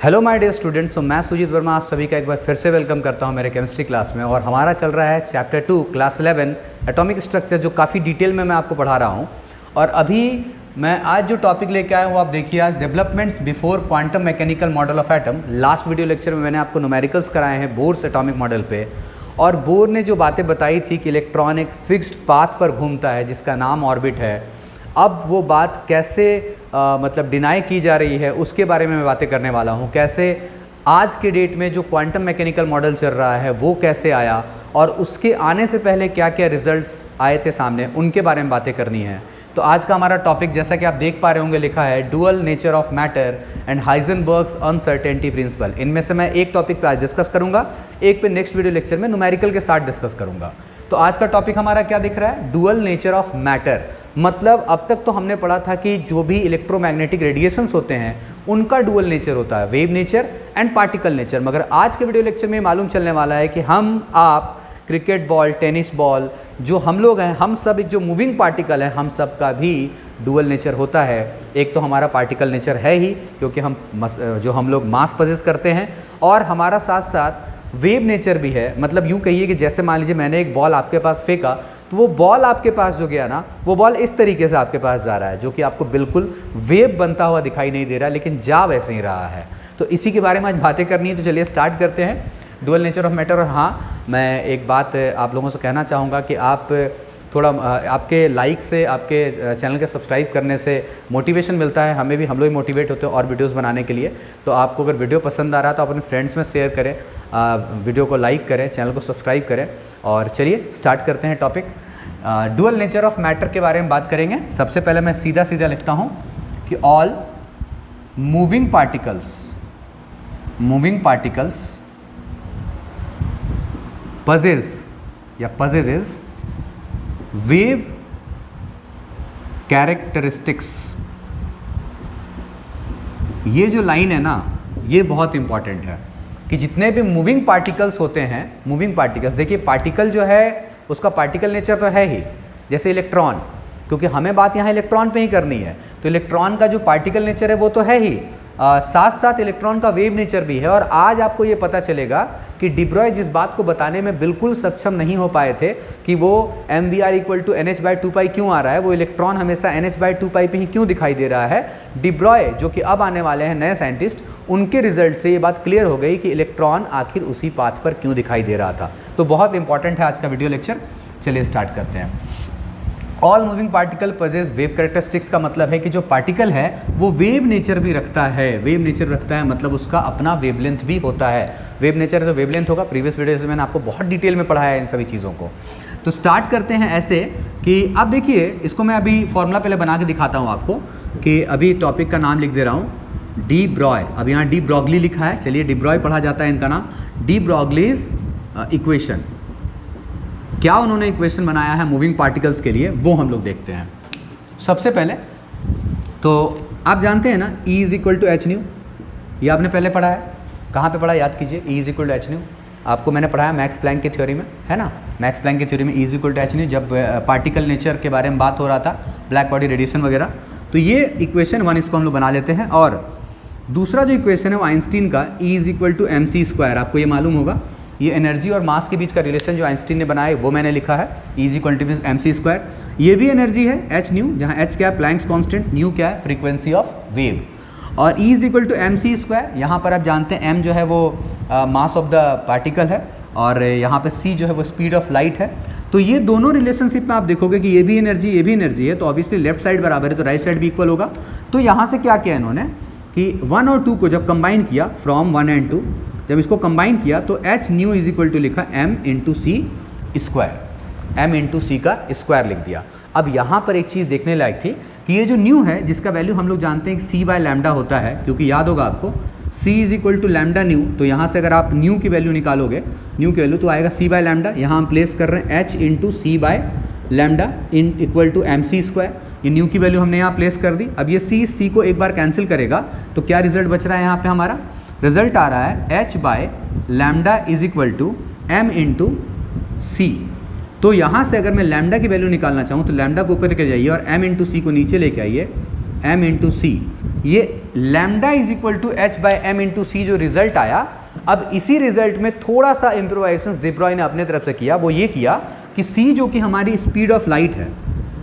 Hello my dear students. तो मैं सुजीत वर्मा आप सभी का एक बार फिर से वेलकम करता हूं मेरे केमिस्ट्री क्लास में। और हमारा चल रहा है चैप्टर 2 क्लास 11 एटॉमिक स्ट्रक्चर, जो काफ़ी डिटेल में मैं आपको पढ़ा रहा हूं। और अभी मैं आज जो टॉपिक लेके आया हूँ आप देखिए, आज developments before quantum mechanical model of atom. Last video lecture में मैंने आपको न्यूमेरिकल्स कराए हैं बोर्स एटॉमिक मॉडल पे, और बोर ने जो बातें बताई थी कि इलेक्ट्रॉन एक फिक्स्ड पाथ पर घूमता है जिसका नाम ऑर्बिट है। अब वो बात कैसे मतलब डिनाई की जा रही है उसके बारे में मैं बातें करने वाला हूँ। कैसे आज के डेट में जो क्वांटम मैकेनिकल मॉडल चल रहा है वो कैसे आया, और उसके आने से पहले क्या क्या रिजल्ट्स आए थे सामने, उनके बारे में बातें करनी है। तो आज का हमारा टॉपिक, जैसा कि आप देख पा रहे होंगे, लिखा है dual nature of matter and Heisenberg's uncertainty principle. इनमें से मैं एक टॉपिक पे आज डिस्कस करूंगा, एक पे नेक्स्ट वीडियो लेक्चर में न्यूमेरिकल के साथ डिस्कस करूंगा। तो आज का टॉपिक हमारा क्या दिख रहा है? Dual nature of matter. मतलब अब तक तो हमने पढ़ा था कि जो भी इलेक्ट्रोमैग्नेटिक रेडिएशंस होते हैं उनका डुअल नेचर होता है, wave nature and particle nature. मगर आज के वीडियो लेक्चर में मालूम चलने वाला है कि हम आप क्रिकेट बॉल, टेनिस बॉल, जो हम लोग हैं, हम सब जो मूविंग पार्टिकल है, हम सब का भी डुअल नेचर होता है। एक तो हमारा पार्टिकल नेचर है ही, क्योंकि हम लोग मास पजेस करते हैं, और हमारा साथ साथ वेव नेचर भी है। मतलब यूँ कहिए कि जैसे मान लीजिए मैंने एक बॉल आपके पास फेंका, तो वो बॉल आपके पास जो गया ना, वो बॉल इस तरीके से आपके पास जा रहा है, जो कि आपको बिल्कुल वेव बनता हुआ दिखाई नहीं दे रहा, लेकिन जा वैसे ही रहा है। तो इसी के बारे में आज बातें करनी है। तो चलिए स्टार्ट करते हैं, डुअल नेचर ऑफ मैटर। और हाँ, मैं एक बात आप लोगों से कहना चाहूँगा कि आप थोड़ा आपके लाइक से, आपके चैनल के सब्सक्राइब करने से मोटिवेशन मिलता है, हमें भी, हम लोग मोटिवेट होते हैं और वीडियोस बनाने के लिए। तो आपको अगर वीडियो पसंद आ रहा है तो अपने फ्रेंड्स में शेयर करें, वीडियो को लाइक करें, चैनल को सब्सक्राइब करें। और चलिए स्टार्ट करते हैं topic. Dual nature of matter के बारे में बात करेंगे। सबसे पहले मैं सीधा सीधा लिखता हूँ कि all moving particles possesses wave characteristics. ये जो लाइन है ना, ये बहुत इंपॉर्टेंट है कि जितने भी मूविंग पार्टिकल्स होते हैं, मूविंग पार्टिकल्स, देखिए पार्टिकल जो है उसका पार्टिकल नेचर तो है ही, जैसे इलेक्ट्रॉन, क्योंकि हमें बात यहाँ इलेक्ट्रॉन पे ही करनी है। तो इलेक्ट्रॉन का जो पार्टिकल नेचर है वो तो है ही, साथ साथ इलेक्ट्रॉन का वेव नेचर भी है। और आज आपको ये पता चलेगा कि डी ब्रॉय जिस बात को बताने में बिल्कुल सक्षम नहीं हो पाए थे कि वो mvr = nh/2π क्यों आ रहा है, वो इलेक्ट्रॉन हमेशा nh/2π पे ही क्यों दिखाई दे रहा है, डी ब्रॉय जो कि अब आने वाले हैं नए साइंटिस्ट, उनके रिजल्ट से ये बात क्लियर हो गई कि इलेक्ट्रॉन आखिर उसी पाथ पर क्यों दिखाई दे रहा था। तो बहुत इंपॉर्टेंट है आज का वीडियो लेक्चर। चलिए स्टार्ट करते हैं। All moving particle possess wave characteristics का मतलब है कि जो पार्टिकल है वो वेव नेचर भी रखता है। वेव नेचर रखता है मतलब उसका अपना वेवलेंथ भी होता है। वेव नेचर है तो वेवलेंथ होगा। प्रीवियस वीडियो से मैंने आपको बहुत डिटेल में पढ़ाया है इन सभी चीज़ों को। तो स्टार्ट करते हैं ऐसे कि अब देखिए, इसको मैं अभी फॉर्मूला पहले बना के दिखाता हूँ आपको, कि अभी टॉपिक का नाम लिख दे रहा हूँ डी ब्रॉय। अब यहाँ डी ब्रॉगली लिखा है, चलिए डी ब्रॉय पढ़ा जाता है इनका नाम। डी ब्रॉगलीज इक्वेशन, क्या उन्होंने इक्वेशन बनाया है मूविंग पार्टिकल्स के लिए, वो हम लोग देखते हैं। सबसे पहले तो आप जानते हैं ना E = h², ये आपने पहले पढ़ा है। कहाँ पे पढ़ा, याद कीजिए। E = h², आपको मैंने पढ़ाया मैक्स प्लैंक की थ्योरी में, है ना। मैक्स प्लैंक की थ्योरी में E = h², जब पार्टिकल नेचर के बारे में बात हो रहा था, ब्लैक बॉडी रेडिएशन वगैरह। तो ये इक्वेशन 1 इसको हम लोग बना लेते हैं। और दूसरा जो इक्वेशन है वो आइंस्टीन का E = mc², आपको ये मालूम होगा। ये एनर्जी और मास के बीच का रिलेशन जो आइंस्टीन ने बनाया वो मैंने लिखा है, E = mc²। ये भी एनर्जी है h², जहाँ h क्या है, प्लैंक्स कांस्टेंट, न्यू क्या है, फ्रीक्वेंसी ऑफ वेव। और E = mc², यहाँ पर आप जानते हैं m जो है वो मास ऑफ द पार्टिकल है, और यहाँ पे c जो है वो स्पीड ऑफ लाइट है। तो ये दोनों रिलेशनशिप में आप देखोगे कि ये भी एनर्जी है, तो ऑब्वियसली लेफ्ट साइड बराबर है तो राइट साइड भी इक्वल होगा। तो यहाँ से क्या किया इन्होंने कि 1 और 2 को जब कंबाइन किया, फ्रॉम 1 and 2, जब इसको कंबाइन किया तो h ν लिखा m × c², m × c का स्क्वायर लिख दिया। अब यहाँ पर एक चीज़ देखने लायक थी कि ये जो न्यू है, जिसका वैल्यू हम लोग जानते हैं कि c/λ होता है, क्योंकि याद होगा आपको c = λ²। तो यहाँ से अगर आप न्यू की वैल्यू निकालोगे, न्यू की वैल्यू तो आएगा c/λ। यहाँ हम प्लेस कर रहे हैं h × c/λ = mc²। ये न्यू की वैल्यू हमने यहाँ प्लेस कर दी। अब ये c को एक बार कैंसिल करेगा तो क्या रिजल्ट बच रहा है, यहाँ पे हमारा रिजल्ट आ रहा है h/λ = m × c। तो यहाँ से अगर मैं लैम्डा की वैल्यू निकालना चाहूँ तो लैम्डा को ऊपर लेके जाइए और m × c को नीचे लेके आइए, m × c। ये lambda is equal to H by M into C जो रिजल्ट आया, अब इसी रिजल्ट में थोड़ा सा इम्प्रोवाइजेशन डी ब्रॉय ने अपने तरफ से किया। वो ये किया कि सी जो कि हमारी स्पीड ऑफ लाइट है,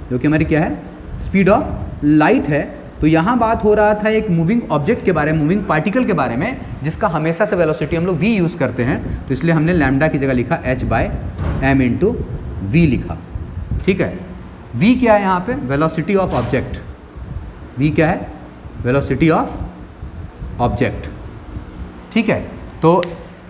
जो कि हमारी क्या है, स्पीड ऑफ लाइट है, तो यहाँ बात हो रहा था एक मूविंग ऑब्जेक्ट के बारे में, मूविंग पार्टिकल के बारे में, जिसका हमेशा से वेलोसिटी हम लोग v यूज़ करते हैं, तो इसलिए हमने लैम्डा की जगह लिखा h by M into V लिखा। ठीक है, v क्या है यहाँ पे, वेलोसिटी ऑफ ऑब्जेक्ट। v क्या है, वेलोसिटी ऑफ ऑब्जेक्ट। ठीक है, तो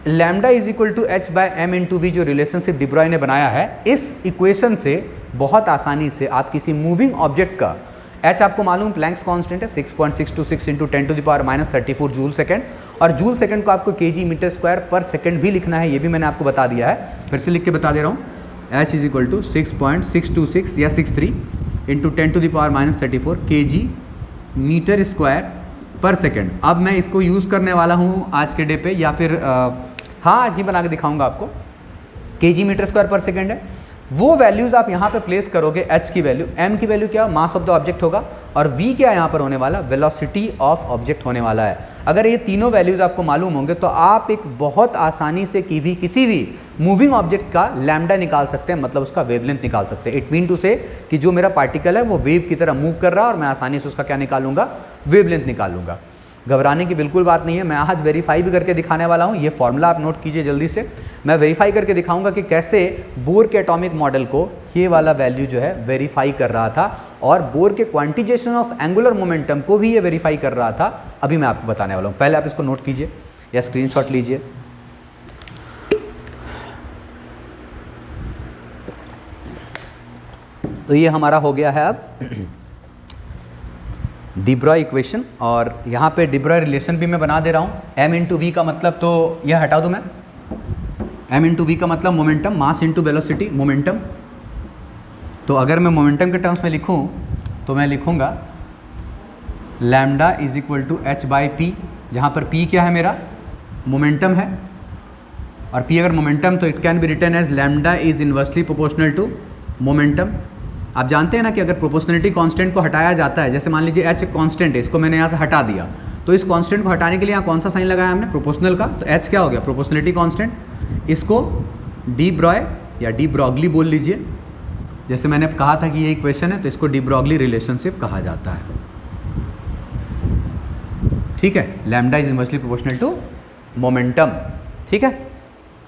lambda is equal to H by M into V जो रिलेशनशिप डी ब्रॉय ने बनाया है, इस इक्वेशन से बहुत आसानी से आप किसी मूविंग ऑब्जेक्ट का h आपको मालूम प्लैंक्स कांस्टेंट है 6.626 into 10 to the power -34 joule second, और जूल सेकेंड को आपको kg मीटर स्क्वायर पर सेकेंड भी लिखना है, ये भी मैंने आपको बता दिया है, फिर से लिख के बता दे रहा हूँ। h इज इक्वल टू 6.626 या 63 into 10 to the power -34 kg metre square पर सेकेंड। अब मैं इसको यूज़ करने वाला हूँ आज के डे पे, या फिर हाँ आज ही बना के दिखाऊंगा आपको। kg मीटर स्क्वायर पर सेकेंड है, वो वैल्यूज़ आप यहाँ पे प्लेस करोगे, h की वैल्यू, m की वैल्यू क्या, मास ऑफ द ऑब्जेक्ट होगा, और v क्या यहाँ पर होने वाला, वेलोसिटी ऑफ ऑब्जेक्ट होने वाला है। अगर ये तीनों वैल्यूज़ आपको मालूम होंगे तो आप एक बहुत आसानी से किसी भी मूविंग ऑब्जेक्ट का लैम्डा निकाल सकते हैं, मतलब उसका वेवलेंथ निकाल सकते हैं। इट मीन टू से कि जो मेरा पार्टिकल है वो वेव की तरह मूव कर रहा है और मैं आसानी से उसका क्या निकालूंगा, वेवलेंथ निकालूंगा। घबराने की बिल्कुल बात नहीं है, मैं आज वेरीफाई भी करके दिखाने वाला हूँ। ये फॉर्मूला आप नोट कीजिए जल्दी से, मैं वेरीफाई करके दिखाऊंगा कि कैसे बोर के एटॉमिक मॉडल को ये वाला वैल्यू जो है वेरीफाई कर रहा था, और बोर के क्वांटिजेशन ऑफ एंगुलर मोमेंटम को भी ये वेरीफाई कर रहा था। अभी मैं आपको बताने वाला हूँ, पहले आप इसको नोट कीजिए या स्क्रीनशॉट लीजिए। तो ये हमारा हो गया है अब डी ब्रॉय इक्वेशन, और यहाँ पे डी ब्रॉय रिलेशन भी मैं बना दे रहा हूँ। m इंटू वी का मतलब, तो यह हटा दूँ मैं, m इंटू वी का मतलब momentum, mass into velocity, momentum. तो अगर मैं मोमेंटम के टर्म्स में लिखूँ तो मैं लिखूँगा lambda is equal to H by P, जहाँ पर p क्या है, मेरा मोमेंटम है, और p अगर मोमेंटम तो it can be written as lambda is inversely proportional to momentum. आप जानते हैं ना कि अगर प्रोपोर्शनलिटी कांस्टेंट को हटाया जाता है, जैसे मान लीजिए h एक कांस्टेंट है, इसको मैंने यहाँ से हटा दिया, तो इस कांस्टेंट को हटाने के लिए यहाँ कौन सा साइन लगाया हमने, प्रोपोर्शनल का, तो h क्या हो गया, प्रोपोर्शनलिटी कांस्टेंट। इसको डी ब्रॉय या डी ब्रॉगली बोल लीजिए, जैसे मैंने कहा था कि ये इक्वेशन है, तो इसको डी ब्रॉगली रिलेशनशिप कहा जाता है। ठीक है, lambda is inversely proportional to momentum. ठीक है,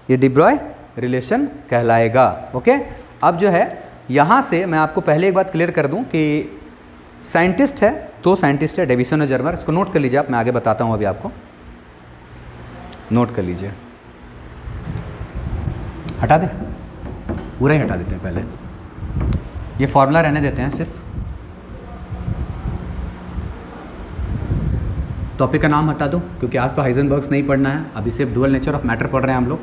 ये डी ब्रॉय रिलेशन कहलाएगा। ओके, अब जो है यहाँ से मैं आपको पहले एक बात क्लियर कर दूँ कि साइंटिस्ट है, दो साइंटिस्ट है, डेविसन और जर्मर, इसको नोट कर लीजिए आप, मैं आगे बताता हूँ अभी आपको, नोट कर लीजिए। हटा दें, पूरा ही हटा देते हैं, पहले ये फॉर्मूला रहने देते हैं, सिर्फ टॉपिक का नाम हटा दो, क्योंकि आज तो हाइजेनबर्ग्स नहीं पढ़ना है, अभी सिर्फ डुअल नेचर ऑफ मैटर पढ़ रहे हैं हम लोग।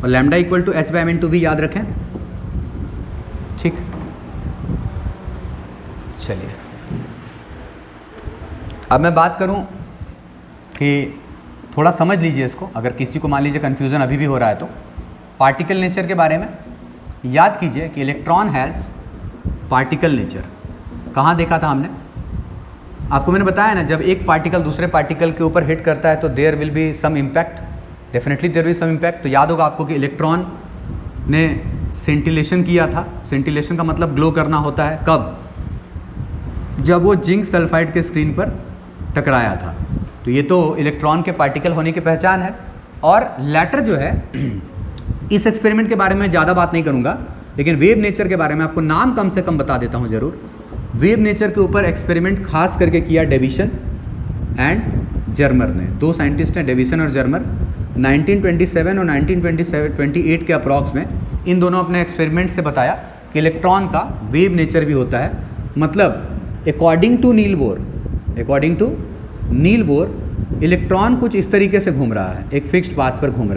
और lambda equal to H by M into v याद रखें। ठीक, चलिए अब मैं बात करूं कि थोड़ा समझ लीजिए इसको, अगर किसी को मान लीजिए कन्फ्यूज़न अभी भी हो रहा है तो पार्टिकल नेचर के बारे में याद कीजिए कि इलेक्ट्रॉन हैज़ पार्टिकल नेचर। कहाँ देखा था हमने, आपको मैंने बताया ना, जब एक पार्टिकल दूसरे पार्टिकल के ऊपर हिट करता है तो there will be some impact, definitely there will some impact. तो याद होगा आपको कि इलेक्ट्रॉन ने सेंटिलेशन किया था। सेंटिलेशन का मतलब ग्लो करना होता है, कब, जब वो जिंक सल्फाइड के स्क्रीन पर टकराया था। तो ये तो इलेक्ट्रॉन के पार्टिकल होने की पहचान है। और लैटर जो है, इस एक्सपेरिमेंट के बारे में ज़्यादा बात नहीं करूँगा, लेकिन वेव नेचर के बारे में आपको नाम कम से कम बता देता हूँ ज़रूर। वेव नेचर के ऊपर एक्सपेरिमेंट खास करके किया डेविसन एंड जर्मर ने, दो साइंटिस्ट हैं डेविसन और जर्मर। 1927 और 1928 के अप्रॉक्स में इन दोनों अपने एक्सपेरिमेंट से बताया कि इलेक्ट्रॉन का वेव नेचर भी होता है। मतलब according to Niels Bohr electron कुछ इस तरीके से घूम रहा है, एक फिक्स्ड पाथ पर घूम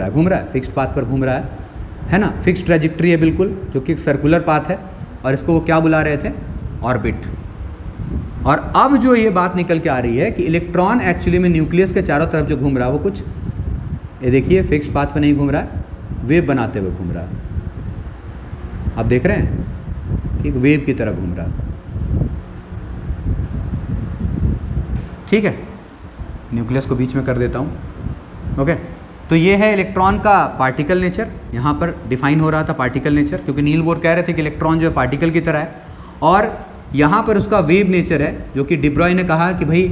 रहा है ना, फिक्स्ड ट्रैजेक्टरी है बिल्कुल, जो कि एक सर्कुलर पाथ है, और इसको वो क्या बुला रहे थे, ऑर्बिट। और अब जो ये बात निकल के आ रही है कि इलेक्ट्रॉन एक्चुअली में न्यूक्लियस के चारों तरफ जो घूम रहा है वो कुछ, ये देखिए, फिक्स्ड पाथ पर नहीं घूम रहा है, वेव बनाते हुए घूम रहा है। आप देख रहे हैं, एक वेव की तरह घूम रहा है। ठीक है, न्यूक्लियस को बीच में कर देता हूँ, ओके। तो ये है इलेक्ट्रॉन का पार्टिकल नेचर, यहाँ पर डिफाइन हो रहा था पार्टिकल नेचर, क्योंकि नील बोर कह रहे थे कि इलेक्ट्रॉन जो है पार्टिकल की तरह है। और यहाँ पर उसका वेव नेचर है, जो कि डिब्रॉय ने कहा कि भाई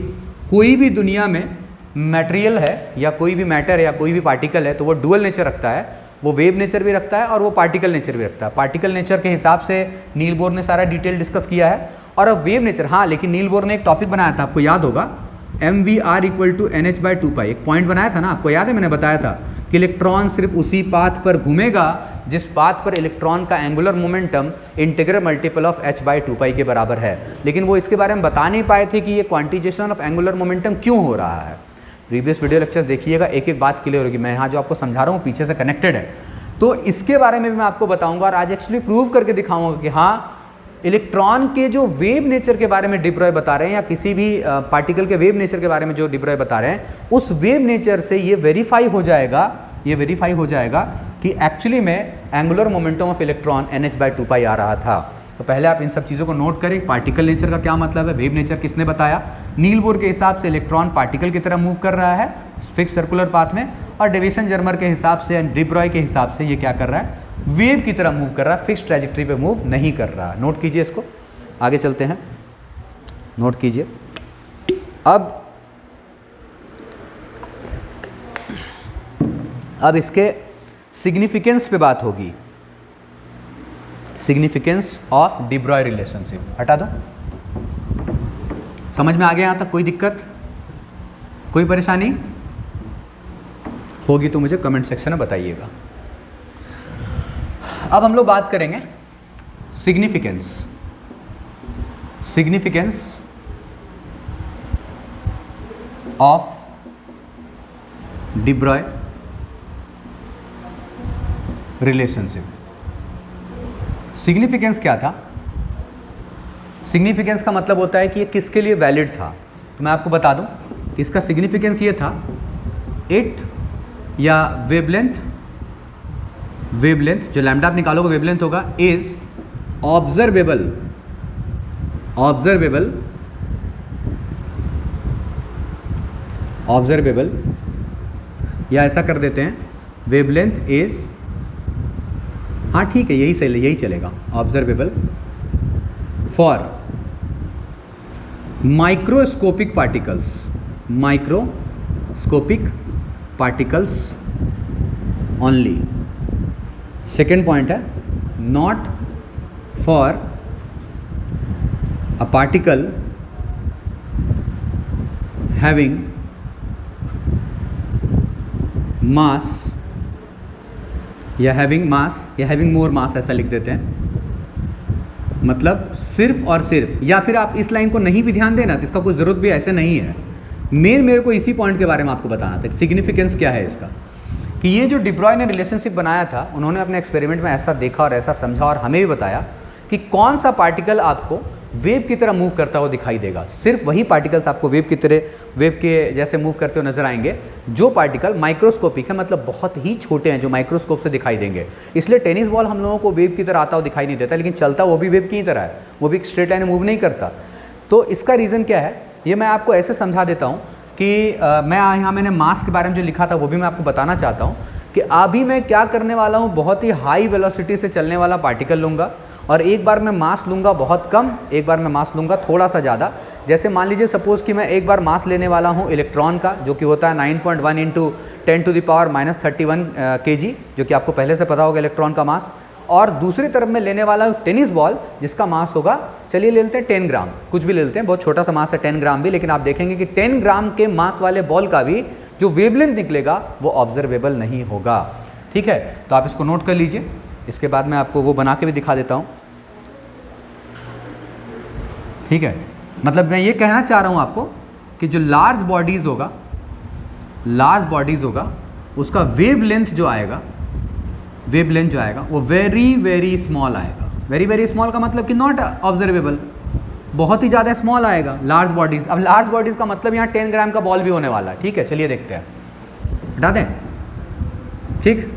कोई भी दुनिया में मटेरियल है या कोई भी मैटर है या कोई भी पार्टिकल है तो वो डुअल नेचर रखता है, वो वेव नेचर भी रखता है और वो पार्टिकल नेचर भी रखता है। पार्टिकल नेचर के हिसाब से नील बोर ने सारा डिटेल डिस्कस किया है। और अब वेव नेचर, हाँ, लेकिन नील बोर ने एक टॉपिक बनाया था, आपको याद होगा, mvr = nh/2π, एक पॉइंट बनाया था ना, आपको याद है, मैंने बताया था कि इलेक्ट्रॉन सिर्फ उसी पाथ पर घूमेगा जिस पाथ पर इलेक्ट्रॉन का angular momentum integral multiple of h/2π के बराबर है। लेकिन वो इसके बारे में बता नहीं पाए थे कि ये क्वांटिजेशन ऑफ एंगुलर मोमेंटम क्यों हो रहा है। प्रीवियस वीडियो लेक्चर देखिएगा, एक एक बात क्लियर होगी। मैं यहाँ जो आपको समझा रहा हूँ पीछे से कनेक्टेड है, तो इसके बारे में भी मैं आपको बताऊंगा और आज एक्चुअली प्रूव करके दिखाऊंगा कि हाँ, इलेक्ट्रॉन के जो वेव नेचर के बारे में डिब्रॉय बता रहे हैं या किसी भी पार्टिकल के वेव नेचर के बारे में जो डिब्रॉय बता रहे हैं, उस वेव नेचर से ये वेरीफाई हो जाएगा कि एक्चुअली में angular momentum of electron nh/2π आ रहा था। तो पहले आप इन सब चीज़ों को नोट करें, पार्टिकल नेचर का क्या मतलब है, वेव नेचर किसने बताया। नील बोर के हिसाब से इलेक्ट्रॉन पार्टिकल की तरह मूव कर रहा है फिक्स सर्कुलर पाथ में, और डेविसन जर्मर के हिसाब से एंड डिब्रॉय के हिसाब से ये क्या कर रहा है, वेव की तरह मूव कर रहा है, फिक्स ट्रैजेक्टरी पे मूव नहीं कर रहा। नोट कीजिए इसको, आगे चलते हैं, नोट कीजिए। अब इसके सिग्निफिकेंस पे बात होगी, सिग्निफिकेंस ऑफ डिब्रॉय रिलेशनशिप। हटा दो, समझ में आ गया यहाँ तक? कोई दिक्कत, कोई परेशानी होगी तो मुझे कमेंट सेक्शन में बताइएगा। अब हम लोग बात करेंगे सिग्निफिकेंस ऑफ डिब्रॉय रिलेशनशिप। सिग्निफिकेंस क्या था? सिग्निफिकेंस का मतलब होता है कि ये किसके लिए वैलिड था। तो मैं आपको बता दूं कि इसका सिग्निफिकेंस ये था, इट या वेवलेंथ जो लैम्डा आप निकालोगे वेवलेंथ होगा, इज ऑब्जर्वेबल, या ऐसा कर देते हैं, वेवलेंथ इज, हाँ ठीक है, यही सही, यही चलेगा, observable for microscopic particles only. Second point है, not for a particle having mass या हैविंग मोर मास, ऐसा लिख देते हैं। मतलब सिर्फ और सिर्फ, या फिर आप इस लाइन को नहीं भी ध्यान देना तो इसका कोई ज़रूरत भी ऐसे नहीं है। मेरे को इसी पॉइंट के बारे में आपको बताना था, सिग्निफिकेंस क्या है इसका, कि ये जो डिब्रॉय ने रिलेशनशिप बनाया था, उन्होंने अपने एक्सपेरिमेंट में ऐसा देखा और ऐसा समझा और हमें भी बताया कि कौन सा पार्टिकल आपको वेव की तरह मूव करता हुआ दिखाई देगा। सिर्फ वही पार्टिकल्स आपको वेव के जैसे मूव करते हुए नजर आएंगे जो पार्टिकल माइक्रोस्कोपिक है, मतलब बहुत ही छोटे हैं, जो माइक्रोस्कोप से दिखाई देंगे। इसलिए टेनिस बॉल हम लोगों को वेव की तरह आता हुआ दिखाई नहीं देता, लेकिन चलता वो भी वेव की तरह है, वो भी एक स्ट्रेट लाइन मूव नहीं करता। तो इसका रीज़न क्या है, ये मैं आपको ऐसे समझा देता हूँ कि मैंने मास के बारे में जो लिखा था वो भी मैं आपको बताना चाहता हूँ कि अभी मैं क्या करने वाला हूँ, बहुत ही हाई वेलोसिटी से चलने वाला पार्टिकल लूँगा और एक बार मैं मास लूँगा बहुत कम, एक बार मैं मास लूँगा थोड़ा सा ज़्यादा। जैसे मान लीजिए सपोज़ कि मैं एक बार मास लेने वाला हूँ इलेक्ट्रॉन का, जो कि होता है 9.1 × 10⁻³ kg, जो कि आपको पहले से पता होगा इलेक्ट्रॉन का मास। और दूसरी तरफ मैं लेने वाला हूँ टेनिस बॉल, जिसका मास होगा, चलिए ले लेते हैं 10 ग्राम, कुछ भी ले लेते हैं, बहुत छोटा सा मास है 10 ग्राम भी, लेकिन आप देखेंगे कि 10 ग्राम के मास वाले बॉल का भी जो वेवलेंथ निकलेगा वो ऑब्जर्वेबल नहीं होगा। ठीक है, तो आप इसको नोट कर लीजिए। इसके बाद मैं आपको वो बना के भी दिखा देता हूँ। ठीक है, मतलब मैं ये कहना चाह रहा हूँ आपको कि जो लार्ज बॉडीज़ होगा उसका वेवलेंथ जो आएगा वो वेरी वेरी स्मॉल आएगा। वेरी वेरी स्मॉल का मतलब कि नॉट ऑब्जर्वेबल, बहुत ही ज़्यादा स्मॉल आएगा लार्ज बॉडीज़। अब लार्ज बॉडीज़ का मतलब यहाँ 10 ग्राम का बॉल भी होने वाला है। ठीक है, चलिए देखते हैं, हटा दें। ठीक,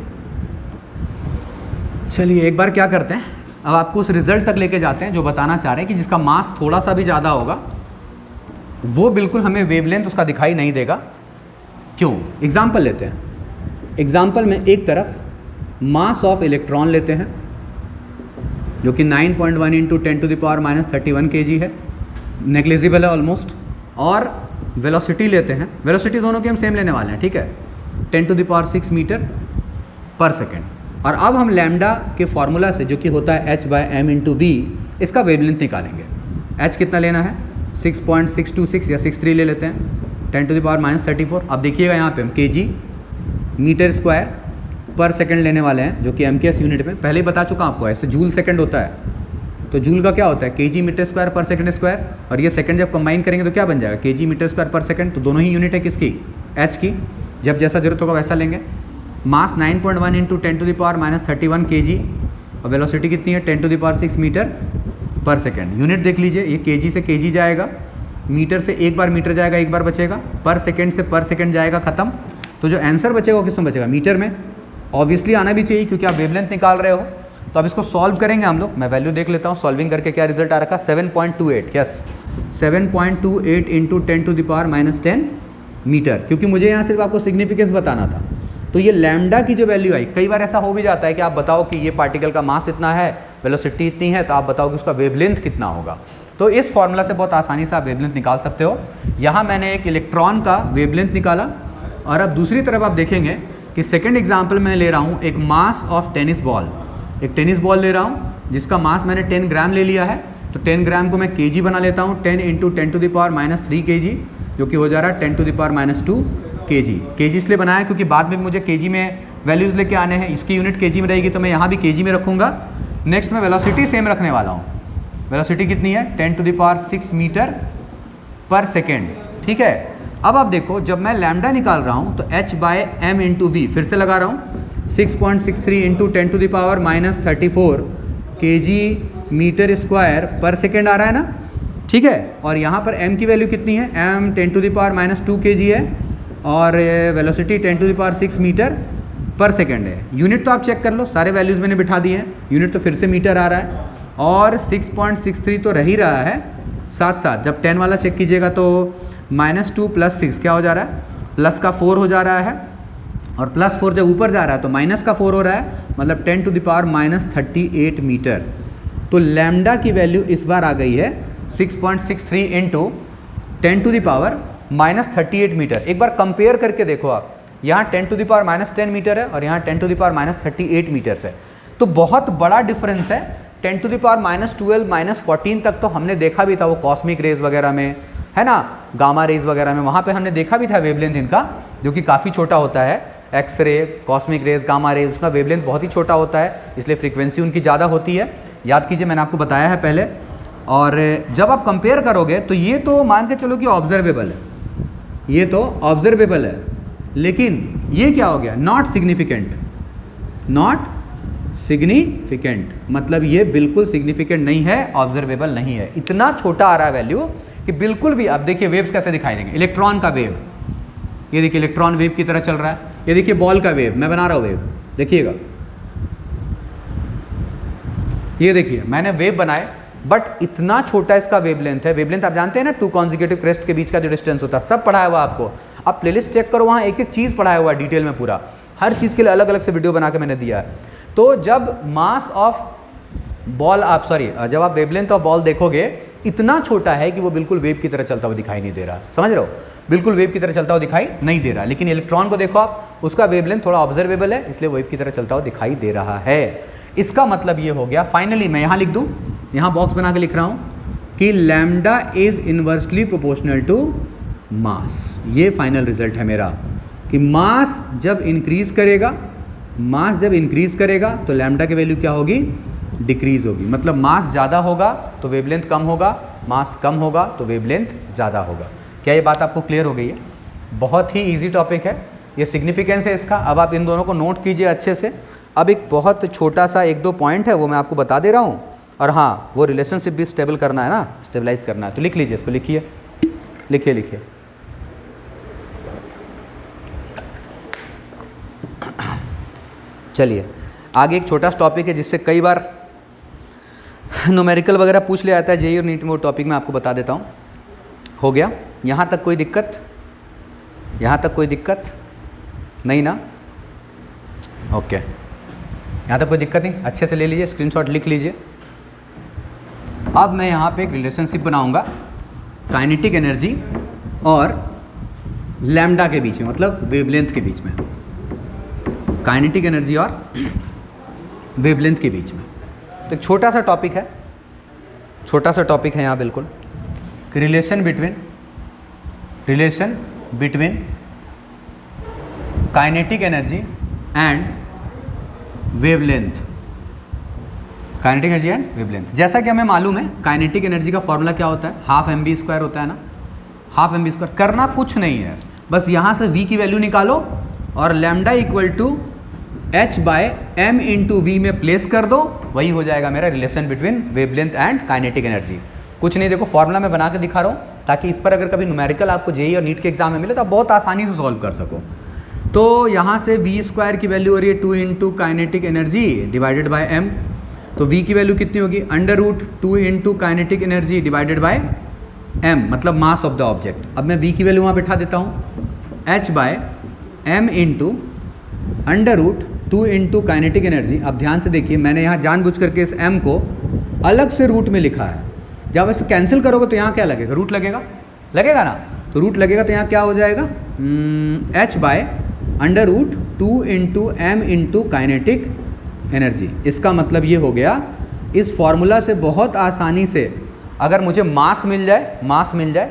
चलिए एक बार क्या करते हैं, अब आपको उस रिजल्ट तक लेके जाते हैं जो बताना चाह रहे हैं कि जिसका मास थोड़ा सा भी ज़्यादा होगा वो बिल्कुल हमें वेवलेंथ उसका दिखाई नहीं देगा। क्यों? एग्जाम्पल लेते हैं। एग्जाम्पल में एक तरफ मास ऑफ इलेक्ट्रॉन लेते हैं जो कि 9.1 इंटू 10⁻³ kg है, नेग्लिजिबल है ऑलमोस्ट, और वेलोसिटी लेते हैं। वेलोसिटी दोनों की हम सेम लेने वाले हैं, ठीक है, 10⁶ मीटर पर सेकेंड। और अब हम लैम्डा के फॉर्मूला से, जो कि होता है h/m/v, इसका वेवलेंथ निकालेंगे। h कितना लेना है? 6.626 या 63 ले लेते हैं, 10⁻34। अब देखिएगा यहाँ पे हम kg मीटर स्क्वायर पर सेकंड लेने वाले हैं, जो कि MKS यूनिट में पहले ही बता चुका आपको, ऐसे जूल सेकंड होता है। तो जूल का क्या होता है? kg मीटर स्क्वायर पर सेकंड स्क्वायर, और ये सेकंड जब कंबाइन करेंगे तो क्या बन जाएगा? kg मीटर स्क्वायर पर सेकंड। तो दोनों ही यूनिट है किसकी? h की। जब जैसा जरूरत होगा वैसा लेंगे। मास 9.1 इंटू 10⁻31 kg, और वेलोसिटी कितनी है? 10⁶ मीटर पर सेकंड। यूनिट देख लीजिए, ये kg से kg जाएगा, मीटर से एक बार मीटर जाएगा, एक बार बचेगा, पर सेकंड से पर सेकंड जाएगा, खत्म। तो जो आंसर बचेगा वो किसमें बचेगा? मीटर में। ऑब्वियसली आना भी चाहिए क्योंकि आप वेवलेंथ निकाल रहे हो। तो अब इसको सॉल्व करेंगे हम लोग। मैं वैल्यू देख लेता हूँ सॉल्विंग करके क्या रिजल्ट आ रखा। 7.28, यस 7.28 इंटू 10⁻10 मीटर, क्योंकि मुझे यहाँ सिर्फ आपको सिग्निफिकेंस बताना था। तो ये लैम्डा की जो वैल्यू आई, कई बार ऐसा हो भी जाता है कि आप बताओ कि ये पार्टिकल का मास इतना है, वेलोसिटी इतनी है, तो आप बताओ कि उसका वेवलेंथ कितना होगा। तो इस फॉर्मूला से बहुत आसानी से आप वेवलेंथ निकाल सकते हो। यहाँ मैंने एक इलेक्ट्रॉन का वेवलेंथ निकाला, और अब दूसरी तरफ आप देखेंगे कि सेकंड एग्जांपल मैं ले रहा हूँ एक मास ऑफ टेनिस बॉल। एक टेनिस बॉल ले रहा हूँ जिसका मास मैंने 10 ग्राम ले लिया है। तो 10 ग्राम को मैं kg बना लेता हूँ, 10 इंटू 10⁻³ kg, जो कि हो जा रहा है 10⁻² kg। kg इसलिए बनाया क्योंकि बाद में मुझे kg में वैल्यूज़ लेके आने हैं। इसकी यूनिट kg में रहेगी तो मैं यहाँ भी kg में रखूँगा। नेक्स्ट मैं वेलोसिटी सेम रखने वाला हूँ। वेलोसिटी कितनी है? 10⁶ मीटर पर सेकेंड, ठीक है। अब आप देखो, जब मैं लैम्डा निकाल रहा हूँ तो h/m/v फिर से लगा रहा हूँ, 6.63 इंटू 10⁻34 kg मीटर स्क्वायर पर सेकेंड आ रहा है ना, ठीक है। और यहाँ पर m की वैल्यू कितनी है? m 10⁻² kg है, और वेलोसिटी 10⁶ मीटर पर सेकेंड है। यूनिट तो आप चेक कर लो, सारे वैल्यूज़ मैंने बिठा दिए हैं। यूनिट तो फिर से मीटर आ रहा है, और 6.63 तो रह ही रहा है। साथ साथ जब 10 वाला चेक कीजिएगा तो -2 + 6 क्या हो जा रहा है? प्लस का 4 हो जा रहा है, और +4 जब ऊपर जा रहा है तो माइनस का 4 हो रहा है, मतलब 10⁻38 मीटर। तो लैम्डा की वैल्यू इस बार आ गई है 6.63 इंटू 10⁻38 मीटर। एक बार कंपेयर करके देखो आप, यहाँ 10⁻10 मीटर है और यहाँ 10⁻38 मीटर्स है। तो बहुत बड़ा डिफरेंस है। 10⁻12 -14 तक तो हमने देखा भी था, वो कॉस्मिक रेज वगैरह में, है ना, गामा रेज वगैरह में, वहाँ पे हमने देखा भी था वेवलेंथ इनका, जो कि काफ़ी छोटा होता है। X ray, cosmic rays, gamma rays, उसका वेवलेंथ बहुत ही छोटा होता है, इसलिए फ्रीक्वेंसी उनकी ज़्यादा होती है। याद कीजिए, मैंने आपको बताया है पहले। और जब आप कंपेयर करोगे तो ये तो मान के चलो कि ऑब्जर्वेबल है, ये तो ऑब्जर्वेबल है, लेकिन ये क्या हो गया? Not significant. नॉट सिग्निफिकेंट मतलब ये बिल्कुल सिग्निफिकेंट नहीं है, ऑब्जर्वेबल नहीं है। इतना छोटा आ रहा है वैल्यू कि बिल्कुल भी। अब देखिए वेव्स कैसे दिखाई देंगे। इलेक्ट्रॉन का वेव, ये देखिए इलेक्ट्रॉन वेव की तरह चल रहा है। ये देखिए बॉल का वेव, मैं बना रहा हूँ वेव, देखिएगा, ये देखिए मैंने वेव बनाए, बट इतना छोटा इसका वेवलेंथ है। वेवलेंथ आप जानते हैं ना, 2 कॉन्जिक्यूटिव क्रेस्ट के बीच का जो डिस्टेंस होता है, सब पढ़ाया हुआ आपको। आप प्लेलिस्ट चेक करो, वहाँ एक एक चीज़ पढ़ाया हुआ डिटेल में, पूरा हर चीज़ के लिए अलग अलग से वीडियो बना के मैंने दिया है। तो जब मास ऑफ बॉल जब आप वेवलेंथ ऑफ बॉल देखोगे, इतना छोटा है कि वो बिल्कुल वेव की तरह चलता हुआ दिखाई नहीं दे रहा। समझ रहे हो? बिल्कुल वेव की तरह चलता हुआ दिखाई नहीं दे रहा। लेकिन इलेक्ट्रॉन को देखो आप, उसका वेवलेंथ थोड़ा ऑब्जर्वेबल है, इसलिए वेव की तरह चलता हुआ दिखाई दे रहा है। इसका मतलब ये हो गया, फाइनली मैं यहाँ लिख दूँ, यहाँ बॉक्स बना के लिख रहा हूँ कि lambda is inversely proportional to mass. ये फाइनल रिजल्ट है मेरा कि मास जब इंक्रीज करेगा, मास जब इंक्रीज करेगा तो लैम्डा की वैल्यू क्या होगी? डिक्रीज होगी। मतलब मास ज़्यादा होगा तो वेवलेंथ कम होगा, मास कम होगा तो वेवलेंथ ज़्यादा होगा। क्या ये बात आपको क्लियर हो गई है? बहुत ही इजी टॉपिक है, ये सिग्निफिकेंस है इसका। अब आप इन दोनों को नोट कीजिए अच्छे से। अब एक बहुत छोटा सा 1-2 पॉइंट है, वो मैं आपको बता दे रहा हूँ। और हाँ, वो रिलेशनशिप भी स्टेबल करना है ना, स्टेबलाइज करना है। तो लिख लीजिए इसको, लिखिए, लिखिए लिखिए। चलिए आगे एक छोटा सा टॉपिक है जिससे कई बार न्यूमेरिकल वगैरह पूछ लिया जाता है जेईई और नीट में। वो टॉपिक मैं आपको बता देता हूँ। हो गया। यहाँ तक कोई दिक्कत? यहाँ तक कोई दिक्कत नहीं ना? ओके, यहाँ तक कोई दिक्कत नहीं, अच्छे से ले लीजिए, स्क्रीनशॉट लिख लीजिए। अब मैं यहाँ पे एक रिलेशनशिप बनाऊँगा काइनेटिक एनर्जी और लैम्डा के बीच में, मतलब वेवलेंथ के बीच में, काइनेटिक एनर्जी और वेवलेंथ के बीच में। तो एक छोटा सा टॉपिक है, छोटा सा टॉपिक है यहाँ बिल्कुल, कि relation between kinetic energy and wavelength, kinetic energy and wavelength. जैसा कि हमें मालूम है काइनेटिक एनर्जी का फॉर्मूला क्या होता है, हाफ mv² होता है ना, हाफ mv²। करना कुछ नहीं है, बस यहाँ से v की वैल्यू निकालो और lambda equal to h/m into v में प्लेस कर दो, वही हो जाएगा मेरा relation between wavelength and kinetic energy. कुछ नहीं, देखो फॉर्मूला मैं बना के दिखा रहा हूँ ताकि इस पर अगर कभी न्यूमेरिकल आपको जेईई और नीट के एग्जाम में मिले तो आप बहुत आसानी से सॉल्व कर सको। तो यहाँ से v² की वैल्यू हो रही है 2 into kinetic energy divided by m, तो v की वैल्यू कितनी होगी, √2 into kinetic energy divided by m, मतलब मास ऑफ द ऑब्जेक्ट। अब मैं v की वैल्यू वहाँ बैठा देता हूँ, h/m into √2 into kinetic energy. अब ध्यान से देखिए, मैंने यहाँ जानबूझ करके इस m को अलग से रूट में लिखा है। जब इसे कैंसिल करोगे तो यहाँ क्या लगेगा, रूट लगेगा, लगेगा ना, तो रूट लगेगा तो यहाँ क्या हो जाएगा, h/√2 into m into kinetic energy. इसका मतलब ये हो गया, इस फॉर्मूला से बहुत आसानी से अगर मुझे मास मिल जाए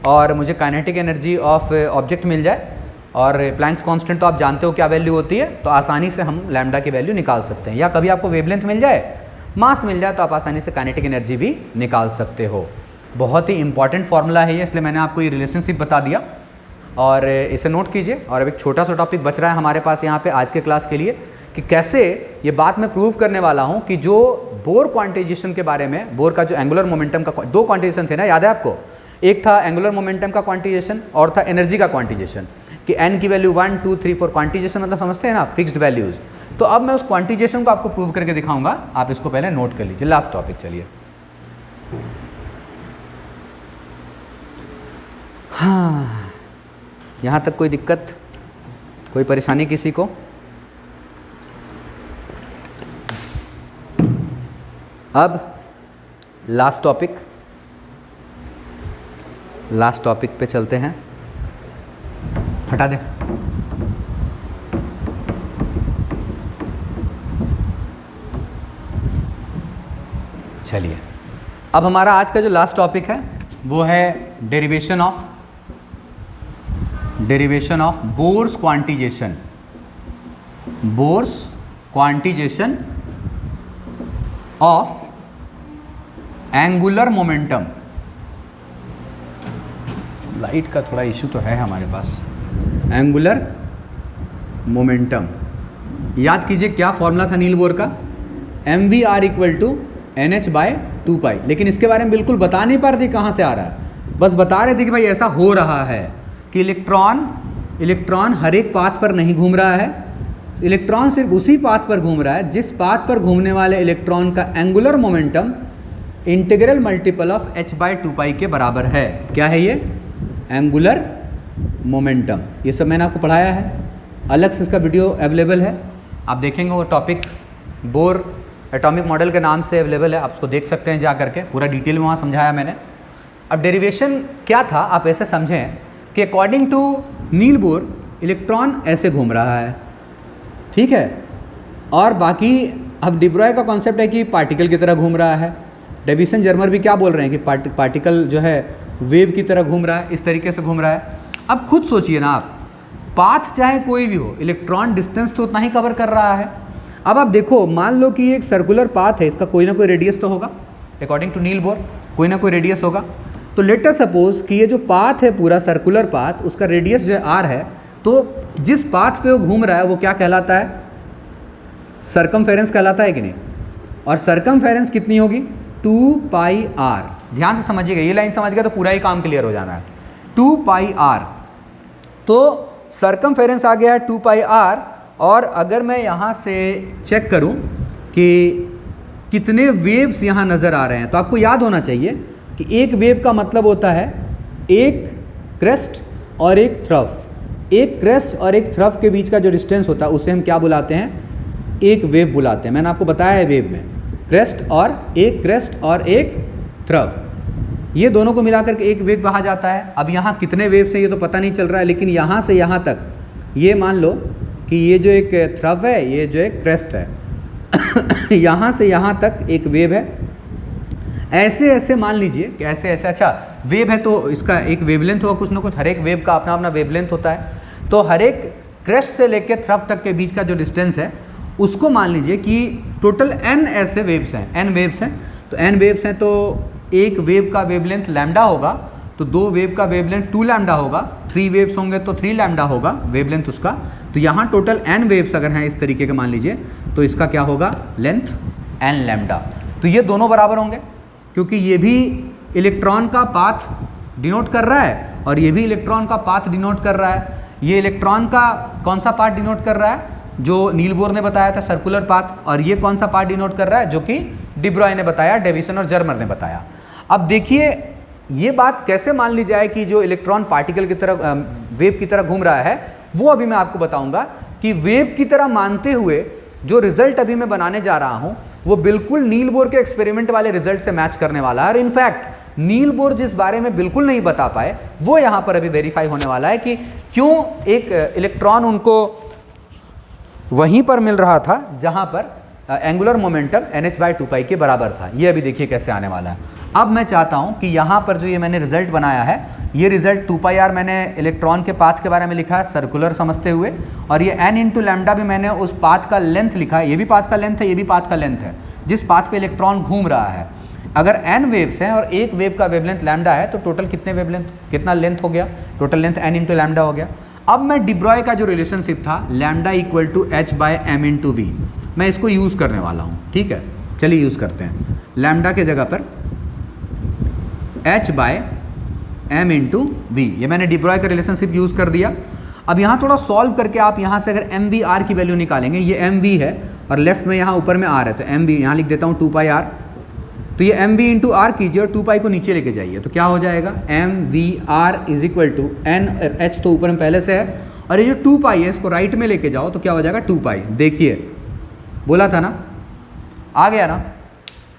और मुझे काइनेटिक एनर्जी ऑफ ऑब्जेक्ट मिल जाए और प्लैंक्स कांस्टेंट तो आप जानते हो क्या वैल्यू होती है, तो आसानी से हम लैम्डा की वैल्यू निकाल सकते हैं। या कभी आपको वेवलेंथ मिल जाए, मास मिल जाए, तो आप आसानी से काइनेटिक एनर्जी भी निकाल सकते हो। बहुत ही इंपॉर्टेंट फार्मूला है ये, इसलिए मैंने आपको ये रिलेशनशिप बता दिया और इसे नोट कीजिए। और अब एक छोटा सा टॉपिक बच रहा है हमारे पास यहाँ पे आज के क्लास के लिए, कि कैसे ये बात मैं प्रूव करने वाला हूँ कि जो बोर क्वांटाइजेशन के बारे में, बोर का जो एंगुलर मोमेंटम का, दो क्वांटाइजेशन थे ना, याद है आपको, एक था एंगुलर मोमेंटम का क्वांटाइजेशन और था एनर्जी का क्वांटाइजेशन, कि n की वैल्यू 1 2 3 4, क्वांटाइजेशन मतलब समझते हैं ना, फिक्स्ड वैल्यूज़। तो अब मैं उस क्वांटाइजेशन को आपको प्रूव करके दिखाऊंगा, आप इसको पहले नोट कर लीजिए। लास्ट टॉपिक चलिए। हाँ, यहाँ तक कोई दिक्कत, कोई परेशानी किसी को? अब लास्ट टॉपिक पे चलते हैं। हटा दे। चलिए, अब हमारा आज का जो लास्ट टॉपिक है वो है derivation of bourse quantisation of angular momentum. Light का थोड़ा इशू तो है हमारे पास। एंगुलर मोमेंटम, याद कीजिए क्या फॉर्मूला था नील बोर का, mvr इक्वल टू NH/2π। लेकिन इसके बारे में बिल्कुल बता नहीं पा रहे थे कहाँ से आ रहा है, बस बता रहे थे कि भाई ऐसा हो रहा है कि इलेक्ट्रॉन हर एक पाथ पर नहीं घूम रहा है, इलेक्ट्रॉन सिर्फ उसी पाथ पर घूम रहा है जिस पाथ पर घूमने वाले इलेक्ट्रॉन का angular momentum integral multiple of h/2π के बराबर है। क्या है ये? Angular momentum. ये सब मैंने आपको पढ़ाया है, अलग से इसका वीडियो अवेलेबल है, आप देखेंगे। वो टॉपिक बोर एटॉमिक मॉडल के नाम से अवेलेबल है, आप उसको देख सकते हैं जा करके, पूरा डिटेल में वहाँ समझाया मैंने। अब डेरिवेशन क्या था आप ऐसे समझें कि according to Niels Bohr electron ऐसे घूम रहा है, ठीक है, और बाकी अब डिब्रॉय का कॉन्सेप्ट है कि पार्टिकल की तरह घूम रहा है। डेविसन जर्मर भी क्या बोल रहे हैं कि पार्टिकल जो है वेव की तरह घूम रहा है, इस तरीके से घूम रहा है। अब खुद सोचिए ना आप, पाथ चाहे कोई भी हो, इलेक्ट्रॉन डिस्टेंस तो उतना ही कवर कर रहा है। अब आप देखो, मान लो कि एक सर्कुलर पाथ है, इसका कोई ना कोई रेडियस तो होगा, अकॉर्डिंग टू नील बोर कोई ना कोई रेडियस होगा। तो लेट अस सपोज कि ये जो पाथ है पूरा सर्कुलर पाथ, उसका रेडियस जो है r है, तो जिस पाथ पे वो घूम रहा है वो क्या कहलाता है? सर्कमफेरेंस कहलाता है कि नहीं? और सर्कमफेरेंस कितनी होगी? 2πr। ध्यान से समझिएगा, ये लाइन समझ गया तो पूरा ही काम क्लियर हो जाना है। 2πr, तो सर्कमफेरेंस आ गया है 2πr। और अगर मैं यहाँ से चेक करूँ कि कितने वेव्स यहाँ नज़र आ रहे हैं, तो आपको याद होना चाहिए कि एक वेव का मतलब होता है एक क्रेस्ट और एक थ्रफ। एक क्रेस्ट और एक थ्रफ के बीच का जो डिस्टेंस होता है उसे हम क्या बुलाते हैं, एक वेव बुलाते हैं। मैंने आपको बताया है वेव में क्रेस्ट और एक थ्रफ, ये दोनों को मिलाकर के एक वेव कहा जाता है। अब यहाँ कितने वेव्स हैं ये तो पता नहीं चल रहा है, लेकिन यहाँ से यहाँ तक ये मान लो कि ये जो एक थ्रफ है, ये जो एक क्रेस्ट है यहाँ से यहाँ तक एक वेव है। ऐसे ऐसे मान लीजिए कि ऐसे ऐसे, अच्छा वेव है तो इसका एक वेवलेंथ होगा कुछ ना कुछ, हर एक वेव का अपना अपना वेवलेंथ होता है। तो हर एक क्रेस्ट से लेकर थ्रफ तक के बीच का जो डिस्टेंस है उसको मान लीजिए कि टोटल n ऐसे वेव्स हैं, n वेव्स हैं। तो n वेव्स हैं तो एक वेव का वेवलेंथ लैम्डा होगा, तो दो वेव का वेवलेंथ 2 लैम्डा होगा, 3 वेव्स होंगे तो 3 लैम्डा होगा वेवलेंथ उसका। तो यहाँ टोटल n वेव्स अगर हैं इस तरीके के मान लीजिए, तो इसका क्या होगा, लेंथ n लैम्डा। तो ये दोनों बराबर होंगे क्योंकि ये भी इलेक्ट्रॉन का पाथ डिनोट कर रहा है और ये भी इलेक्ट्रॉन का पाथ डिनोट कर रहा है। ये इलेक्ट्रॉन का कौन सा पाथ डिनोट कर रहा है, जो नील बोर ने बताया था सर्कुलर पाथ, और ये कौन सा पाथ डिनोट कर रहा है, जो कि डी ब्रॉय ने बताया, डेविसन और जर्मर ने बताया। अब देखिए ये बात कैसे मान ली जाए कि जो इलेक्ट्रॉन पार्टिकल की तरह वेव की तरह घूम रहा है, वो अभी मैं आपको बताऊंगा कि वेव की तरह मानते हुए जो रिजल्ट अभी मैं बनाने जा रहा हूं वो बिल्कुल नील बोर के एक्सपेरिमेंट वाले रिजल्ट से मैच करने वाला है। और इनफैक्ट नील बोर जिस बारे में बिल्कुल नहीं बता पाए वो यहां पर अभी वेरीफाई होने वाला है कि क्यों एक इलेक्ट्रॉन उनको वहीं पर मिल रहा था जहां पर एंगुलर मोमेंटम NH/2π के बराबर था। ये अभी देखिए कैसे आने वाला है। अब मैं चाहता हूं कि यहां पर जो ये मैंने रिजल्ट बनाया है, ये रिजल्ट 2πr मैंने इलेक्ट्रॉन के पाथ के बारे में लिखा है सर्कुलर समझते हुए, और ये n × लैम्डा भी मैंने उस पाथ का लेंथ लिखा है। ये भी पाथ का लेंथ है, ये भी पाथ का लेंथ है, जिस पाथ पे इलेक्ट्रॉन घूम रहा है। अगर n वेव्स हैं और एक वेव का वेवलेंथ लैम्डा है तो टोटल कितना लेंथ हो गया, टोटल लेंथ n × लैम्डा हो गया। अब मैं डी ब्रॉय का जो रिलेशनशिप था लैम्डा = h/m × v, मैं इसको यूज़ करने वाला हूँ। ठीक है, चलिए यूज़ करते हैं। लैम्डा के जगह पर h/m × v, ये मैंने डी ब्रॉय का रिलेशनशिप यूज़ कर दिया। अब यहाँ थोड़ा सॉल्व करके आप यहाँ से अगर mvr की वैल्यू निकालेंगे, ये mv है और लेफ्ट में यहाँ ऊपर में r है, तो mv यहाँ लिख देता हूँ 2πr। तो ये mv × r कीजिए और 2π को नीचे लेके जाइए, तो क्या हो जाएगा, mvr = n, h तो ऊपर में पहले से है, और ये जो 2π है इसको राइट में लेके जाओ तो क्या हो जाएगा 2π। देखिए बोला था ना, आ गया ना।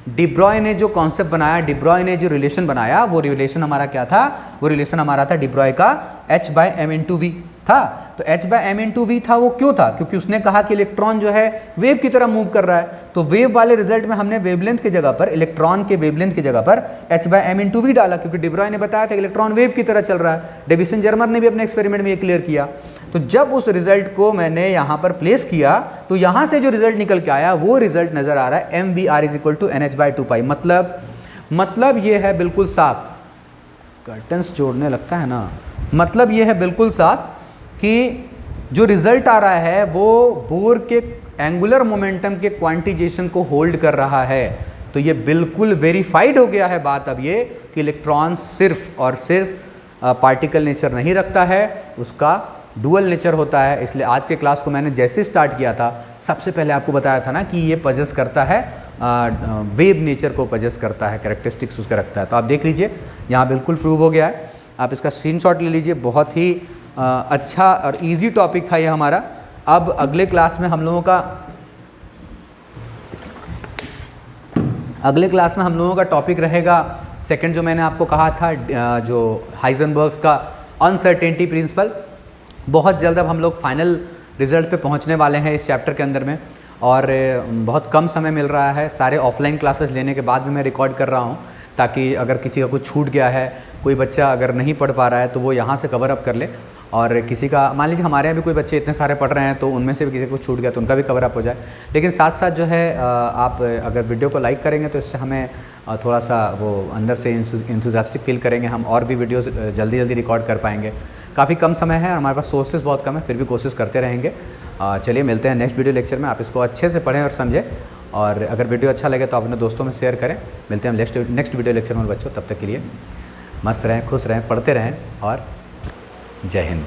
डी ब्रॉय ने जो कॉन्सेप्ट बनाया, डी ब्रॉय ने जो रिलेशन बनाया, वो रिलेशन हमारा क्या था, वो रिलेशन हमारा था डी ब्रॉय का h/m × v था। तो h/m × v था, वो क्यों था, क्योंकि उसने कहा कि इलेक्ट्रॉन जो है वेव की तरह मूव कर रहा है। तो वेव वाले रिजल्ट में हमने वेवलेंथ की जगह पर, इलेक्ट्रॉन के वेवलेंथ की जगह पर h/m × v डाला, क्योंकि डी ब्रॉय ने बताया था इलेक्ट्रॉन वेव की तरह चल रहा है। डेविसन जर्मर ने भी अपने एक्सपेरिमेंट में ये क्लियर किया। तो जब उस रिजल्ट को मैंने यहाँ पर प्लेस किया तो यहाँ से जो रिजल्ट निकल के आया वो रिजल्ट नज़र आ रहा है mvr = NH/2π। मतलब ये है बिल्कुल साफ, कर्टन्स जोड़ने लगता है ना, मतलब ये है बिल्कुल साफ कि जो रिजल्ट आ रहा है वो बोर के एंगुलर मोमेंटम के क्वांटिजेशन को होल्ड कर रहा है। तो ये बिल्कुल वेरीफाइड हो गया है बात अब ये कि इलेक्ट्रॉन सिर्फ और सिर्फ पार्टिकल नेचर नहीं रखता है, उसका डुअल नेचर होता है। इसलिए आज के क्लास को मैंने जैसे स्टार्ट किया था सबसे पहले आपको बताया था ना कि ये पजेस करता है, वेव नेचर को पजेस करता है, कैरेक्टरिस्टिक्स उसका रखता है। तो आप देख लीजिए यहाँ बिल्कुल प्रूव हो गया है, आप इसका स्क्रीनशॉट ले लीजिए। बहुत ही अच्छा और इजी टॉपिक था ये हमारा। अब अगले क्लास में हम लोगों का टॉपिक रहेगा सेकंड, जो मैंने आपको कहा था, जो हाइजेनबर्ग्स का अनसर्टेनिटी प्रिंसिपल। बहुत जल्द अब हम लोग फाइनल रिजल्ट पे पहुंचने वाले हैं इस चैप्टर के अंदर में, और बहुत कम समय मिल रहा है। सारे ऑफलाइन क्लासेस लेने के बाद भी मैं रिकॉर्ड कर रहा हूं, ताकि अगर किसी का कुछ छूट गया है, कोई बच्चा अगर नहीं पढ़ पा रहा है तो वो यहाँ से कवर अप कर ले, और किसी का, मान लीजिए हमारे यहाँ भी कोई बच्चे इतने सारे पढ़ रहे हैं तो उनमें से भी किसी को छूट गया तो उनका भी कवर अप हो जाए। लेकिन साथ साथ जो है आप अगर वीडियो को लाइक करेंगे तो इससे हमें थोड़ा सा वो अंदर से इंथुजियास्टिक फील करेंगे, हम और भी वीडियोज़ जल्दी रिकॉर्ड कर पाएंगे। काफ़ी कम समय है, हमारे पास सोर्सेज बहुत कम है, फिर भी कोशिश करते रहेंगे। चलिए मिलते हैं नेक्स्ट वीडियो लेक्चर में। आप इसको अच्छे से पढ़ें और समझें, और अगर वीडियो अच्छा लगे तो अपने दोस्तों में शेयर करें। मिलते हैं नेक्स्ट वीडियो लेक्चर में बच्चों, तब तक के लिए मस्त रहें, खुश रहें, पढ़ते रहें, और जय हिंद।